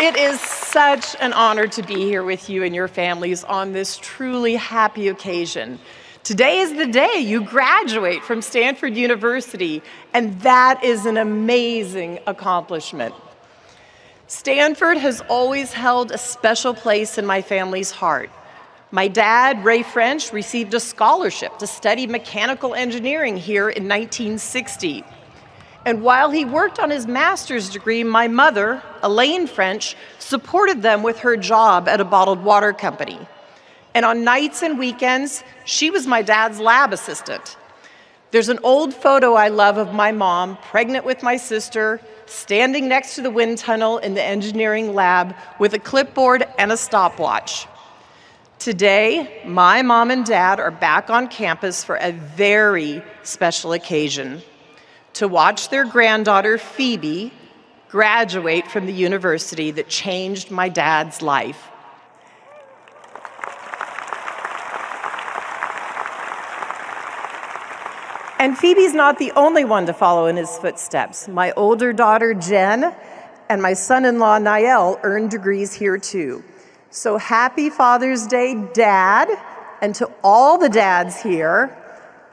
It is such an honor to be here with you and your families on this truly happy occasion. Today is the day you graduate from Stanford University, and that is an amazing accomplishment. Stanford has always held a special place in my family's heart. My dad, Ray French, received a scholarship to study mechanical engineering here in 1960. And while he worked on his master's degree, my mother, Elaine French, supported them with her job at a bottled water company. And on nights and weekends, she was my dad's lab assistant. There's an old photo I love of my mom, pregnant with my sister, standing next to the wind tunnel in the engineering lab with a clipboard and a stopwatch. Today, my mom and dad are back on campus for a very special occasion: to watch their granddaughter, Phoebe, graduate from the university that changed my dad's life. And Phoebe's not the only one to follow in his footsteps. My older daughter, Jen, and my son-in-law, Niall, earned degrees here too. So happy Father's Day, Dad, and to all the dads here.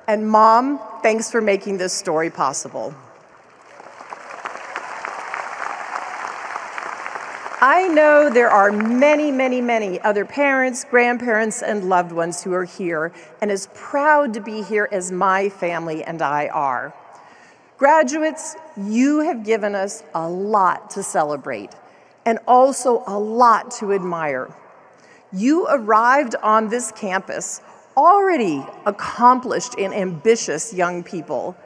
And Mom, thanks for making this story possible. I know there are many, many, many other parents, grandparents, and loved ones who are here and as proud to be here as my family and I are. Graduates, you have given us a lot to celebrate and also a lot to admire. You arrived on this campus already accomplished and ambitious young people.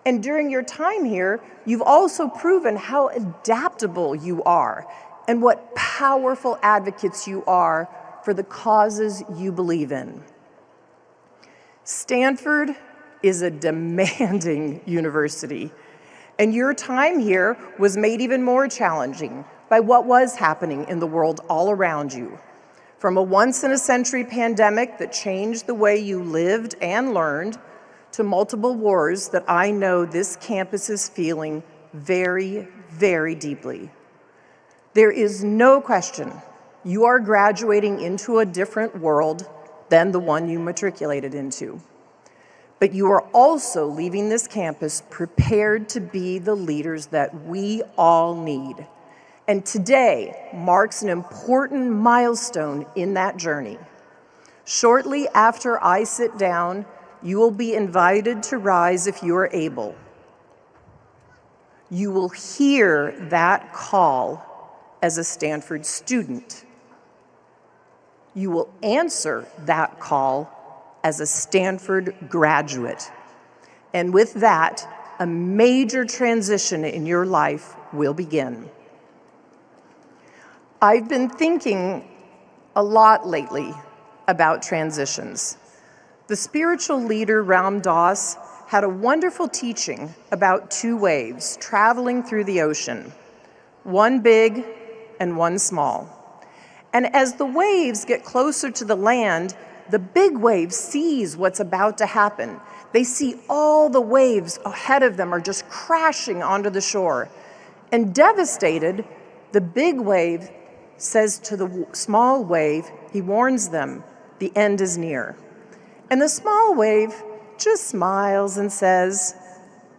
And during your time here, you've also proven how adaptable you are and what powerful advocates you are for the causes you believe in. Stanford is a demanding university, and your time here was made even more challenging by what was happening in the world all around you. From a once-in-a-century pandemic that changed the way you lived and learned, to multiple wars that I know this campus is feeling very, very deeply. There is no question you are graduating into a different world than the one you matriculated into. But you are also leaving this campus prepared to be the leaders that we all need. And today marks an important milestone in that journey. Shortly after I sit down, you will be invited to rise if you are able. You will hear that call as a Stanford student. You will answer that call as a Stanford graduate. And with that, a major transition in your life will begin. I've been thinking a lot lately about transitions. The spiritual leader Ram Dass had a wonderful teaching about two waves traveling through the ocean, one big and one small. And as the waves get closer to the land, the big wave sees what's about to happen. They see all the waves ahead of them are just crashing onto the shore. And devastated, the big wave says to the small wave, he warns them, the end is near. And the small wave just smiles and says,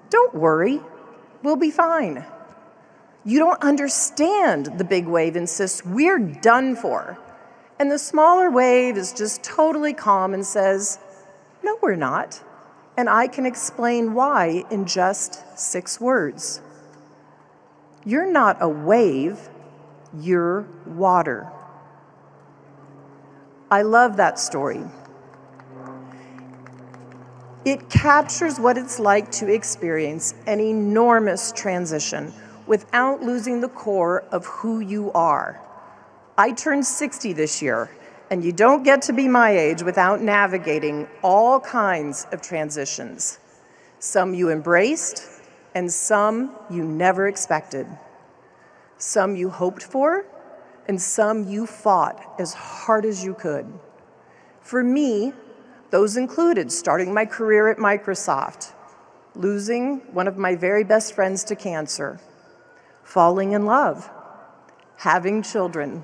don't worry, we'll be fine. You don't understand, the big wave insists, we're done for. And the smaller wave is just totally calm and says, no, we're not. And I can explain why in just 6 words. You're not a wave, you're water. I love that story. It captures what it's like to experience an enormous transition without losing the core of who you are. I turned 60 this year, and you don't get to be my age without navigating all kinds of transitions. Some you embraced, and some you never expected. Some you hoped for, and some you fought as hard as you could. For me, those included starting my career at Microsoft, losing one of my very best friends to cancer, falling in love, having children,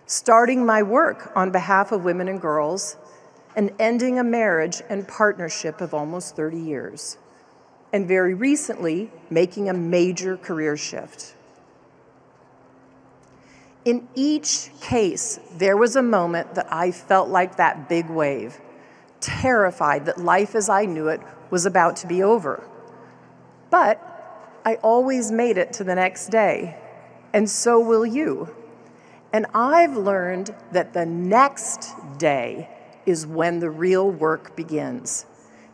starting my work on behalf of women and girls, and ending a marriage and partnership of almost 30 years, and very recently, making a major career shift. In each case, there was a moment that I felt like that big wave, terrified that life as I knew it was about to be over. But I always made it to the next day, and so will you. And I've learned that the next day is when the real work begins.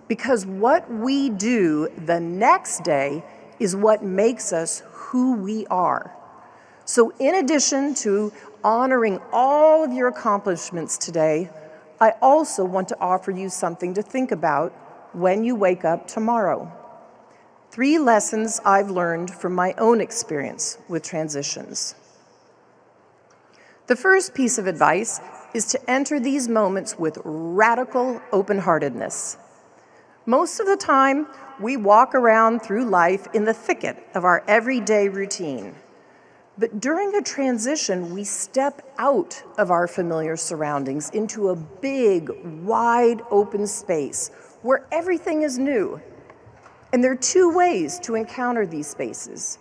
Because what we do the next day is what makes us who we are. So in addition to honoring all of your accomplishments today, I also want to offer you something to think about when you wake up tomorrow. 3 lessons I've learned from my own experience with transitions. The first piece of advice is to enter these moments with radical open-heartedness. Most of the time, we walk around through life in the thicket of our everyday routine. But during a transition, we step out of our familiar surroundings into a big, wide open space where everything is new. And there are 2 ways to encounter these spaces.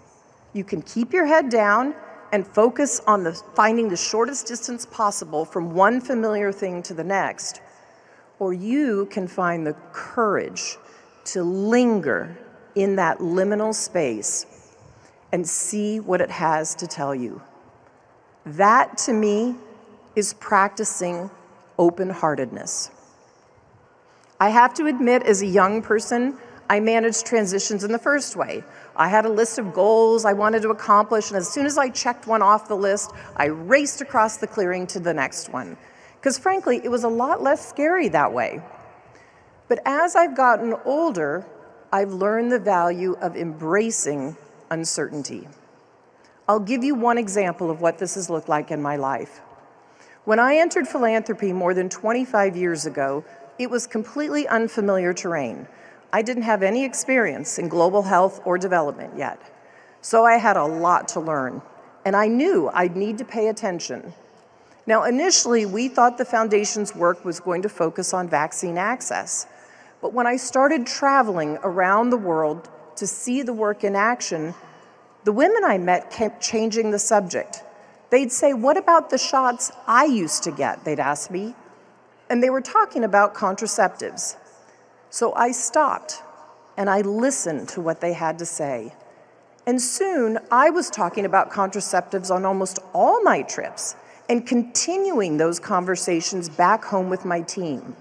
You can keep your head down and focus on finding the shortest distance possible from one familiar thing to the next, or you can find the courage to linger in that liminal space and see what it has to tell you. That, to me, is practicing open-heartedness. I have to admit, as a young person, I managed transitions in the first way. I had a list of goals I wanted to accomplish, and as soon as I checked one off the list, I raced across the clearing to the next one. Because frankly, it was a lot less scary that way. But as I've gotten older, I've learned the value of embracing uncertainty. I'll give you one example of what this has looked like in my life. When I entered philanthropy more than 25 years ago, it was completely unfamiliar terrain. I didn't have any experience in global health or development yet. So I had a lot to learn, and I knew I'd need to pay attention. Now, initially, we thought the foundation's work was going to focus on vaccine access. But when I started traveling around the world to see the work in action, the women I met kept changing the subject. They'd say, "What about the shots I used to get?" they'd ask me. And they were talking about contraceptives. So I stopped and I listened to what they had to say. And soon I was talking about contraceptives on almost all my trips and continuing those conversations back home with my team.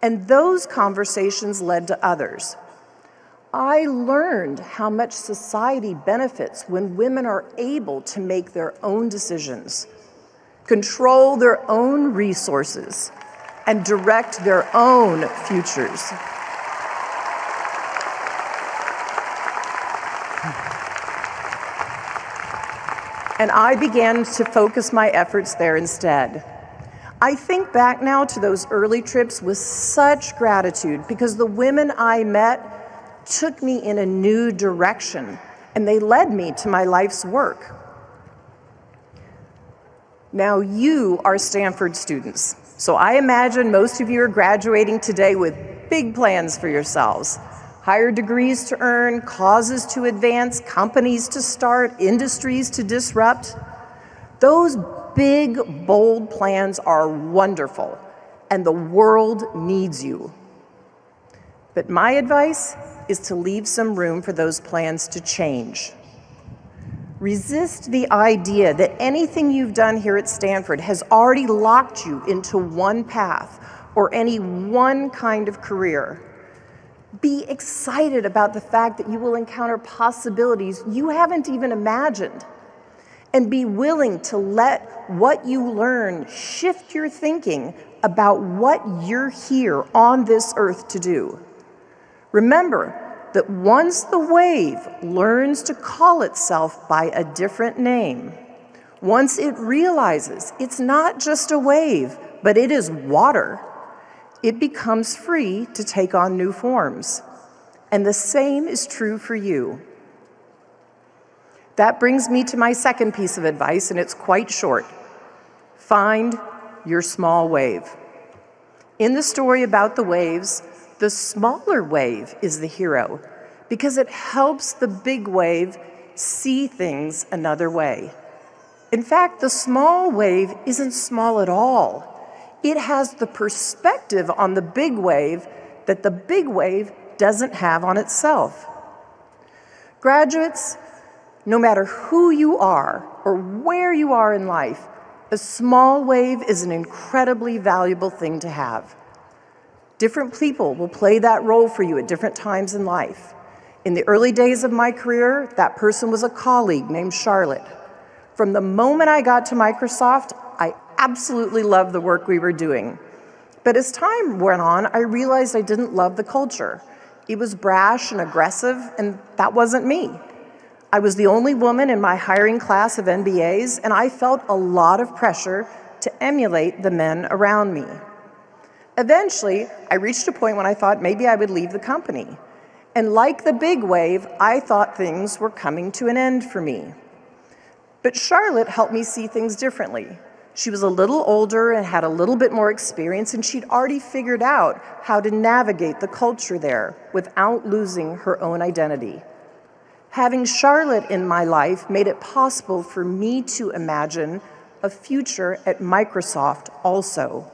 And those conversations led to others. I learned how much society benefits when women are able to make their own decisions, control their own resources, and direct their own futures. And I began to focus my efforts there instead. I think back now to those early trips with such gratitude because the women I met took me in a new direction, and they led me to my life's work. Now, you are Stanford students, so I imagine most of you are graduating today with big plans for yourselves. Higher degrees to earn, causes to advance, companies to start, industries to disrupt. Those big, bold plans are wonderful, and the world needs you. But my advice is to leave some room for those plans to change. Resist the idea that anything you've done here at Stanford has already locked you into one path or any one kind of career. Be excited about the fact that you will encounter possibilities you haven't even imagined. And be willing to let what you learn shift your thinking about what you're here on this earth to do. Remember that once the wave learns to call itself by a different name, once it realizes it's not just a wave, but it is water, it becomes free to take on new forms. And the same is true for you. That brings me to my second piece of advice, and it's quite short. Find your small wave. In the story about the waves, the smaller wave is the hero because it helps the big wave see things another way. In fact, the small wave isn't small at all. It has the perspective on the big wave that the big wave doesn't have on itself. Graduates, no matter who you are or where you are in life, a small wave is an incredibly valuable thing to have. Different people will play that role for you at different times in life. In the early days of my career, that person was a colleague named Charlotte. From the moment I got to Microsoft, I absolutely loved the work we were doing. But as time went on, I realized I didn't love the culture. It was brash and aggressive, and that wasn't me. I was the only woman in my hiring class of MBAs, and I felt a lot of pressure to emulate the men around me. Eventually, I reached a point when I thought maybe I would leave the company. And like the big wave, I thought things were coming to an end for me. But Charlotte helped me see things differently. She was a little older and had a little bit more experience, and she'd already figured out how to navigate the culture there without losing her own identity. Having Charlotte in my life made it possible for me to imagine a future at Microsoft also.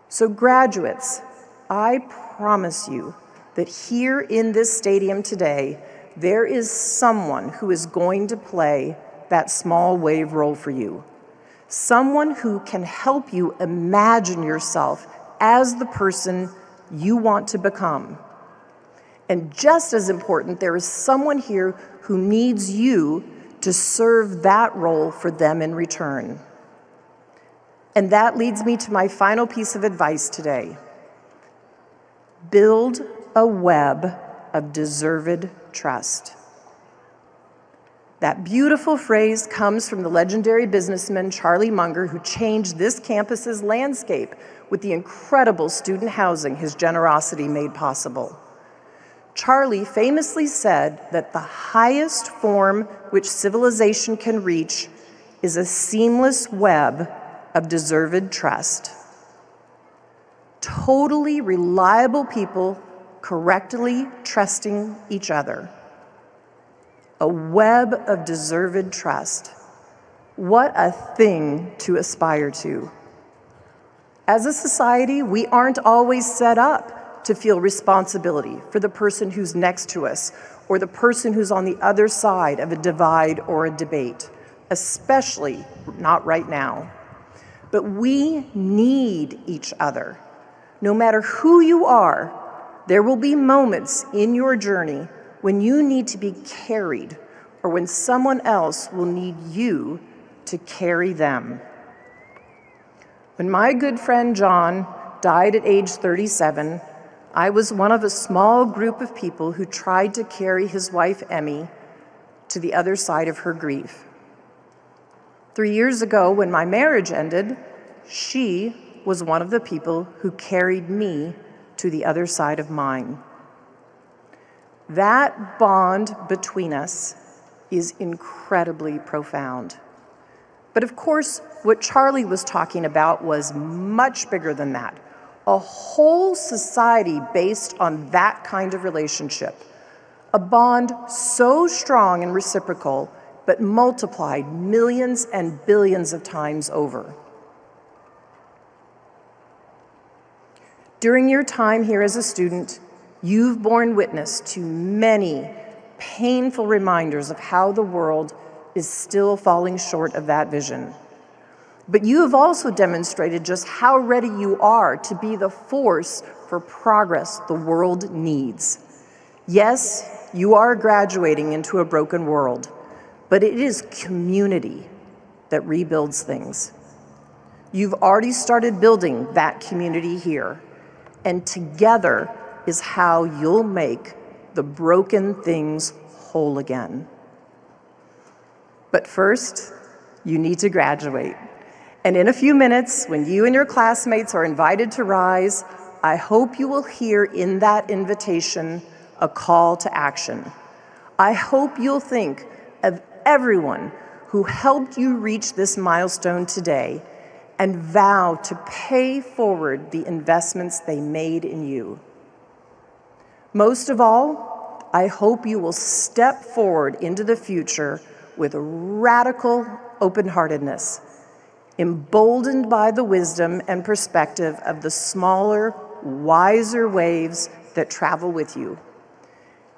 So graduates, I promise you that here in this stadium today, there is someone who is going to play that small wave role for you. Someone who can help you imagine yourself as the person you want to become. And just as important, there is someone here who needs you to serve that role for them in return. And that leads me to my final piece of advice today. Build a web of deserved trust. That beautiful phrase comes from the legendary businessman Charlie Munger, who changed this campus's landscape with the incredible student housing his generosity made possible. Charlie famously said that the highest form which civilization can reach is a seamless web of deserved trust. Totally reliable people correctly trusting each other. A web of deserved trust. What a thing to aspire to. As a society, we aren't always set up to feel responsibility for the person who's next to us or the person who's on the other side of a divide or a debate, especially not right now. But we need each other. No matter who you are, there will be moments in your journey when you need to be carried or when someone else will need you to carry them. When my good friend John died at age 37, I was one of a small group of people who tried to carry his wife, Emmy, to the other side of her grief. 3 years ago, when my marriage ended, she was one of the people who carried me to the other side of mine. That bond between us is incredibly profound. But of course, what Charlie was talking about was much bigger than that. A whole society based on that kind of relationship. A bond so strong and reciprocal, but multiplied millions and billions of times over. During your time here as a student, you've borne witness to many painful reminders of how the world is still falling short of that vision. But you have also demonstrated just how ready you are to be the force for progress the world needs. Yes, you are graduating into a broken world, but it is community that rebuilds things. You've already started building that community here, and together is how you'll make the broken things whole again. But first, you need to graduate. And in a few minutes, when you and your classmates are invited to rise, I hope you will hear in that invitation a call to action. I hope you'll think of everyone who helped you reach this milestone today and vow to pay forward the investments they made in you. Most of all, I hope you will step forward into the future with radical open-heartedness, emboldened by the wisdom and perspective of the smaller, wiser waves that travel with you,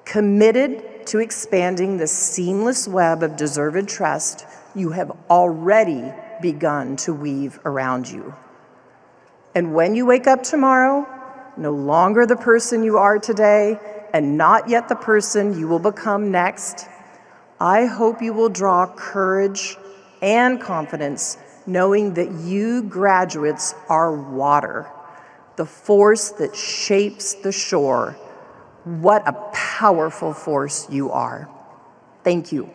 committed to expanding the seamless web of deserved trust you have already begun to weave around you. And when you wake up tomorrow, no longer the person you are today, and not yet the person you will become next, I hope you will draw courage and confidence knowing that you graduates are water, the force that shapes the shore. What a powerful force you are. Thank you.